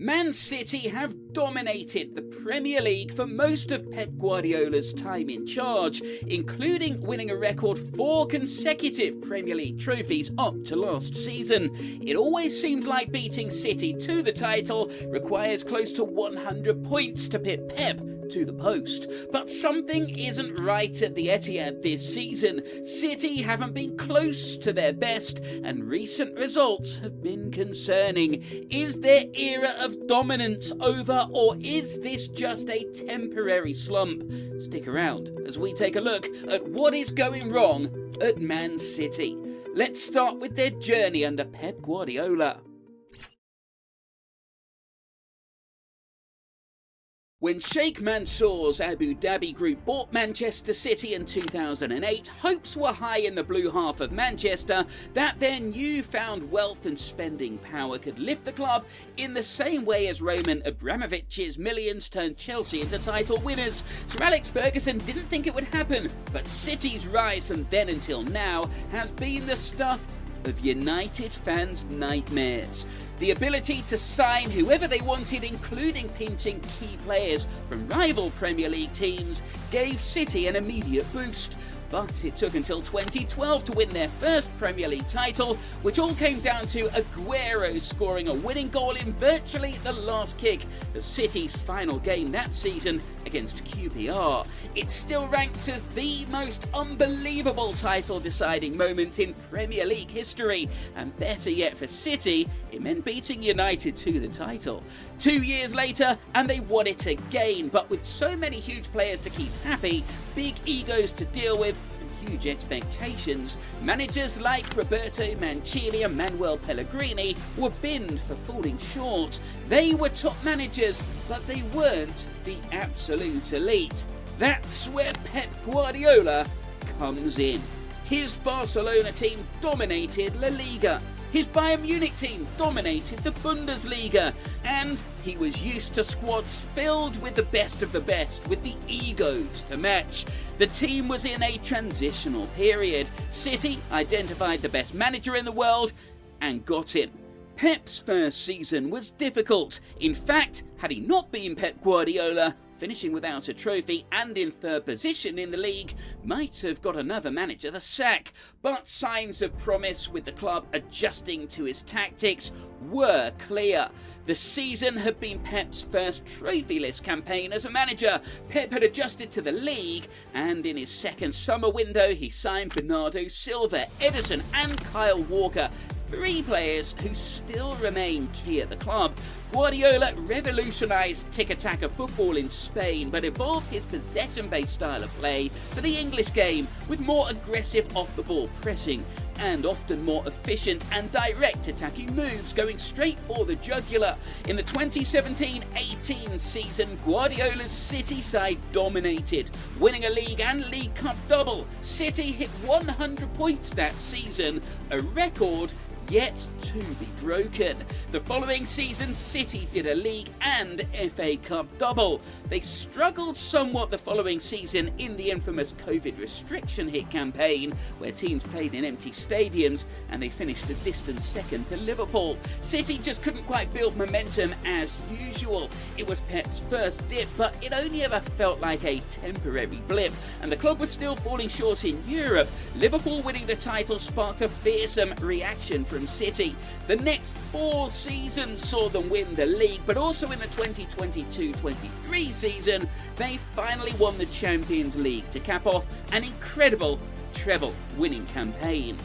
Man City have dominated the Premier League for most of Pep Guardiola's time in charge, including winning a record 4 consecutive Premier League trophies up to last season. It always seemed like beating City to the title requires close to 100 points to pit Pep to the post. But something isn't right at the Etihad this season. City haven't been close to their best, and recent results have been concerning. Is their era of dominance over, or is this just a temporary slump? Stick around as we take a look at what is going wrong at Man City. Let's start with their journey under Pep Guardiola. When Sheikh Mansour's Abu Dhabi group bought Manchester City in 2008, hopes were high in the blue half of Manchester that their newfound wealth and spending power could lift the club in the same way as Roman Abramovich's millions turned Chelsea into title winners. Sir Alex Ferguson didn't think it would happen, but City's rise from then until now has been the stuff of United fans' nightmares. The ability to sign whoever they wanted, including pinching key players from rival Premier League teams, gave City an immediate boost. But it took until 2012 to win their first Premier League title, which all came down to Aguero scoring a winning goal in virtually the last kick of City's final game that season against QPR. It still ranks as the most unbelievable title-deciding moment in Premier League history, and better yet for City, it meant beating United to the title. 2 years later, and they won it again, but with so many huge players to keep happy, big egos to deal with, and huge expectations, managers like Roberto Mancini and Manuel Pellegrini were binned for falling short. They were top managers, but they weren't the absolute elite. That's where Pep Guardiola comes in. His Barcelona team dominated La Liga. His Bayern Munich team dominated the Bundesliga, and he was used to squads filled with the best of the best, with the egos to match. The team was in a transitional period. City identified the best manager in the world and got him. Pep's first season was difficult. In fact, had he not been Pep Guardiola, finishing without a trophy and in third position in the league might have got another manager the sack, but signs of promise with the club adjusting to his tactics were clear. The season had been Pep's first trophyless campaign as a manager. Pep had adjusted to the league, and in his second summer window he signed Bernardo Silva, Ederson and Kyle Walker, 3 players who still remain key at the club. Guardiola revolutionised tiki-taka football in Spain, but evolved his possession-based style of play for the English game with more aggressive off-the-ball pressing and often more efficient and direct attacking moves going straight for the jugular. In the 2017-18 season, Guardiola's City side dominated, winning a league and League Cup double. City hit 100 points that season, a record yet to be broken. The following season, City did a league and FA Cup double. They struggled somewhat the following season in the infamous COVID restriction hit campaign, where teams played in empty stadiums, and they finished a distant second to Liverpool. City just couldn't quite build momentum as usual. It was Pep's first dip, but it only ever felt like a temporary blip, and the club was still falling short in Europe. Liverpool winning the title sparked a fearsome reaction from City. The next 4 seasons saw them win the league, but also in the 2022-23 season, they finally won the Champions League to cap off an incredible treble winning campaign.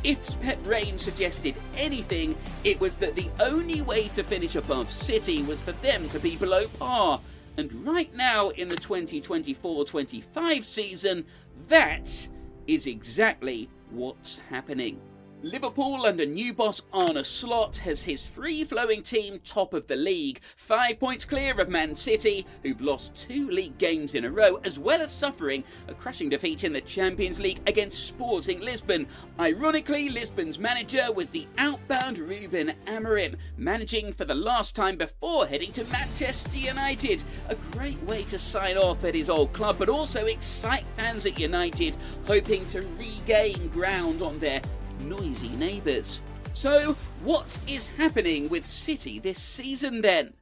If Pep reign suggested anything, it was that the only way to finish above City was for them to be below par. And right now in the 2024-25 season, that is exactly what's happening. Liverpool under new boss Arne Slot has his free-flowing team top of the league, 5 points clear of Man City, who've lost 2 league games in a row, as well as suffering a crushing defeat in the Champions League against Sporting Lisbon. Ironically, Lisbon's manager was the outbound Ruben Amorim, managing for the last time before heading to Manchester United. A great way to sign off at his old club, but also excite fans at United, hoping to regain ground on their noisy neighbours. So, what is happening with City this season then?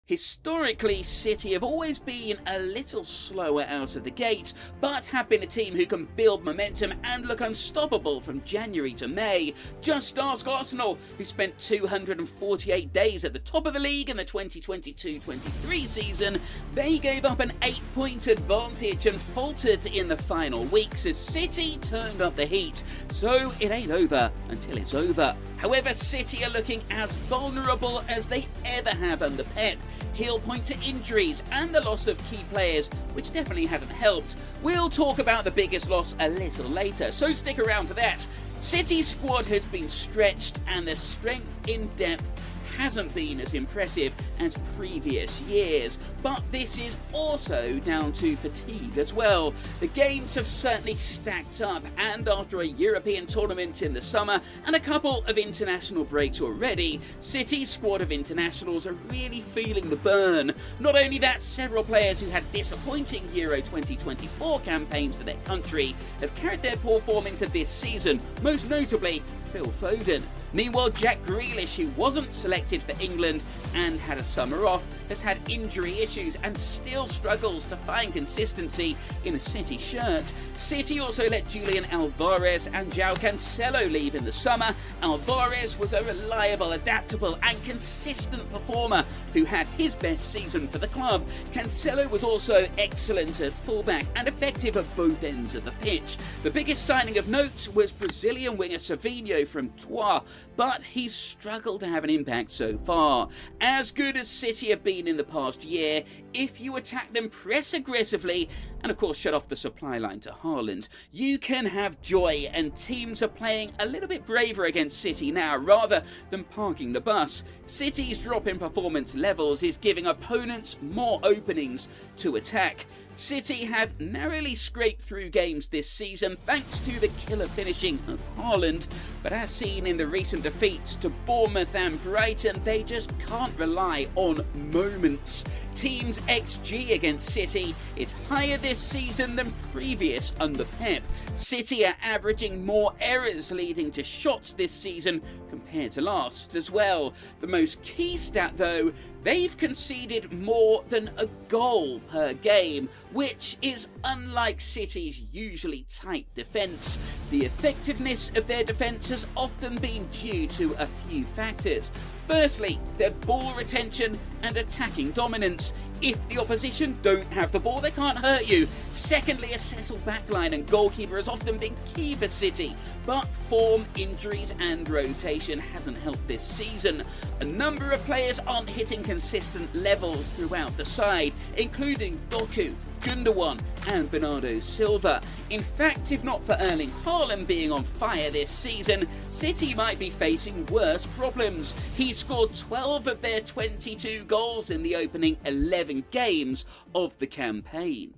Historically, City have always been a little slower out of the gate, but have been a team who can build momentum and look unstoppable from January to May. Just ask Arsenal, who spent 248 days at the top of the league in the 2022-23 season. They gave up an 8-point advantage and faltered in the final weeks as City turned up the heat. So it ain't over until it's over. However, City are looking as vulnerable as they ever have under Pep. He'll point to injuries and the loss of key players, which definitely hasn't helped. We'll talk about the biggest loss a little later, so stick around for that. City's squad has been stretched and the strength in depth hasn't been as impressive as previous years, but this is also down to fatigue as well. The games have certainly stacked up, and after a European tournament in the summer and a couple of international breaks already, City's squad of internationals are really feeling the burn. Not only that, several players who had disappointing Euro 2024 campaigns for their country have carried their poor form into this season, most notably Phil Foden. Meanwhile, Jack Grealish, who wasn't selected for England and had a summer off, has had injury issues and still struggles to find consistency in a City shirt. City also let Julian Alvarez and João Cancelo leave in the summer. Alvarez was a reliable, adaptable and consistent performer who had his best season for the club. Cancelo was also excellent at fullback and effective at both ends of the pitch. The biggest signing of note was Brazilian winger Savinho from Troyes, but he's struggled to have an impact so far. As good as City have been in the past year, if you attack them, press aggressively, and of course shut off the supply line to Haaland, you can have joy, and teams are playing a little bit braver against City now rather than parking the bus. City's drop in performance levels is giving opponents more openings to attack. City have narrowly scraped through games this season thanks to the killer finishing of Haaland, but as seen in the recent defeats to Bournemouth and Brighton, they just can't rely on moments. Teams' XG against City is higher this season than previous under Pep. City are averaging more errors leading to shots this season compared to last as well. The most key stat though, they've conceded more than a goal per game, which is unlike City's usually tight defence. The effectiveness of their defence has often been due to a few factors. Firstly, their ball retention and attacking dominance. If the opposition don't have the ball, they can't hurt you. Secondly, a settled backline and goalkeeper has often been key for City, but form, injuries and rotation hasn't helped this season. A number of players aren't hitting consistent levels throughout the side, including Doku, Gundogan and Bernardo Silva. In fact, if not for Erling Haaland being on fire this season, City might be facing worse problems. He scored 12 of their 22 goals in the opening 11 games of the campaign.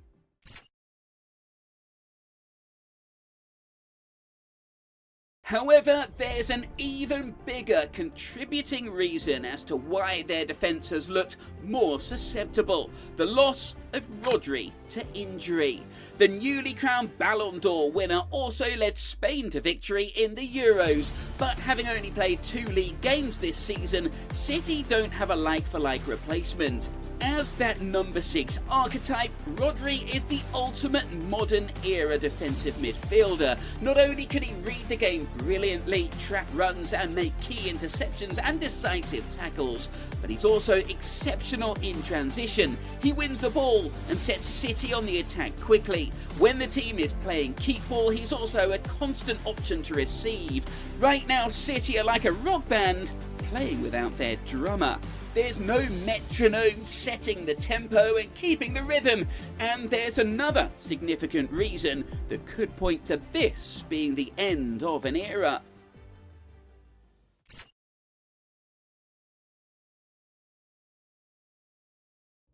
However, there's an even bigger contributing reason as to why their defence has looked more susceptible: the loss of Rodri to injury. The newly crowned Ballon d'Or winner also led Spain to victory in the Euros, but having only played 2 league games this season, City don't have a like-for-like replacement. As that number 6 archetype, Rodri is the ultimate modern-era defensive midfielder. Not only can he read the game brilliantly, track runs and make key interceptions and decisive tackles, but he's also exceptional in transition. He wins the ball and sets City on the attack quickly. When the team is playing keep ball, he's also a constant option to receive. Right now, City are like a rock band playing without their drummer. There's no metronome setting the tempo and keeping the rhythm, and there's another significant reason that could point to this being the end of an era.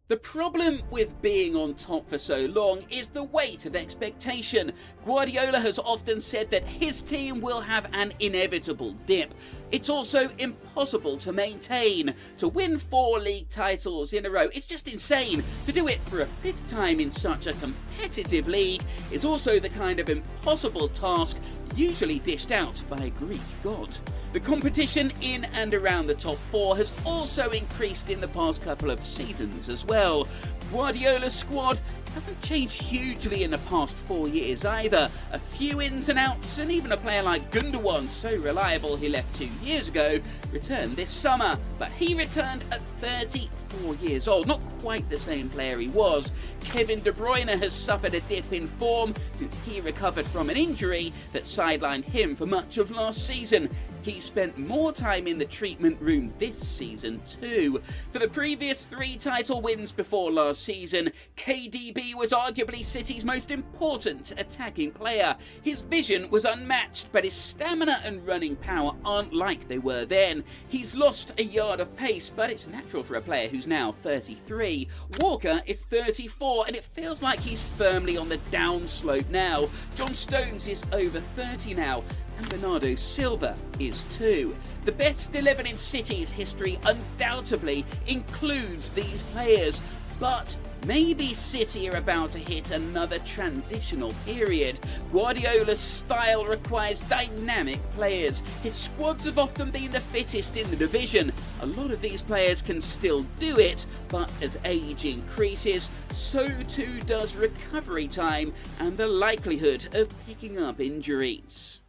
The problem with being on top for so long is the weight of expectation. Guardiola has often said that his team will have an inevitable dip. It's also impossible to maintain. To win 4 league titles in a row, it's just insane. To do it for a 5th time in such a competitive league is also the kind of impossible task usually dished out by a Greek god. The competition in and around the top four has also increased in the past couple of seasons as well. Guardiola's squad hasn't changed hugely in the past 4 years either. A few ins and outs, and even a player like Gundogan, so reliable he left 2 years ago, returned this summer. But he returned at 34 years old, not quite the same player he was. Kevin De Bruyne has suffered a dip in form since he recovered from an injury that sidelined him for much of last season. He spent more time in the treatment room this season too. For the previous 3 title wins before last season, KDB was arguably City's most important attacking player. His vision was unmatched, but his stamina and running power aren't like they were then. He's lost a yard of pace, but it's natural for a player who's now 33. Walker is 34, and it feels like he's firmly on the downslope now. John Stones is over 30 now, and Bernardo Silva is too. The best 11 in City's history undoubtedly includes these players, but maybe City are about to hit another transitional period. Guardiola's style requires dynamic players. His squads have often been the fittest in the division. A lot of these players can still do it, but as age increases, so too does recovery time and the likelihood of picking up injuries.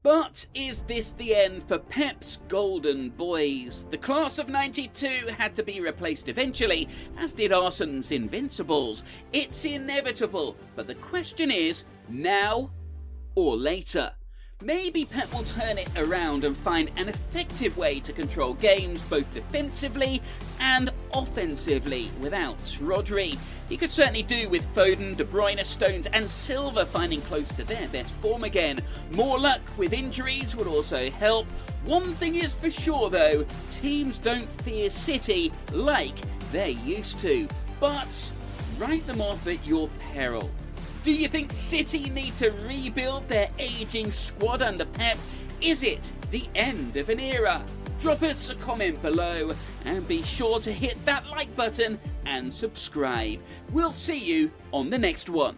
But is this the end for Pep's golden boys? The class of '92 had to be replaced eventually, as did Arsenal's Invincibles. It's inevitable, but the question is, now or later? Maybe Pep will turn it around and find an effective way to control games both defensively and offensively without Rodri. He could certainly do with Foden, De Bruyne, Stones and Silva finding close to their best form again. More luck with injuries would also help. One thing is for sure though, teams don't fear City like they used to. But write them off at your peril. Do you think City need to rebuild their ageing squad under Pep? Is it the end of an era? Drop us a comment below and be sure to hit that like button and subscribe. We'll see you on the next one.